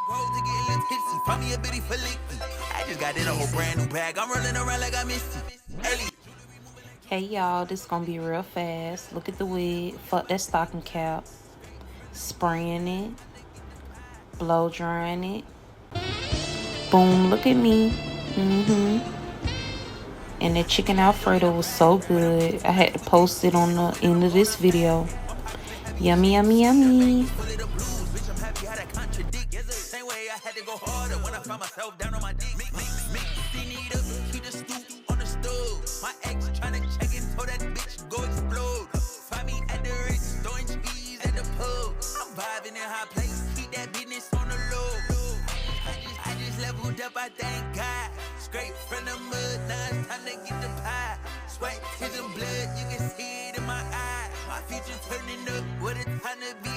Roll to get a little tipsy. Find me a bitty for licky. I just got in a whole brand new bag. I'm rolling around like I missed it. Early. Hey y'all, this gonna be real fast. Look at the wig. Fuck that stocking cap. Spraying it. Blow drying it. Boom, look at me. And that chicken Alfredo was so good. I had to post it on the end of this video. Yummy, yummy, yummy. Same way I had to go harder when I found myself down on my dick. Need up, keep the stoop on the stove. My ex tryna check it, so that bitch go explode. Find me at the rich, throwing cheese at the pub. I'm vibing in high place, keep that business on the low. I just leveled up, I thank God. Straight from the mud, now it's time to get the pie. Sweat, tears and blood, you can see it in my eye. My future turning up, what a time to be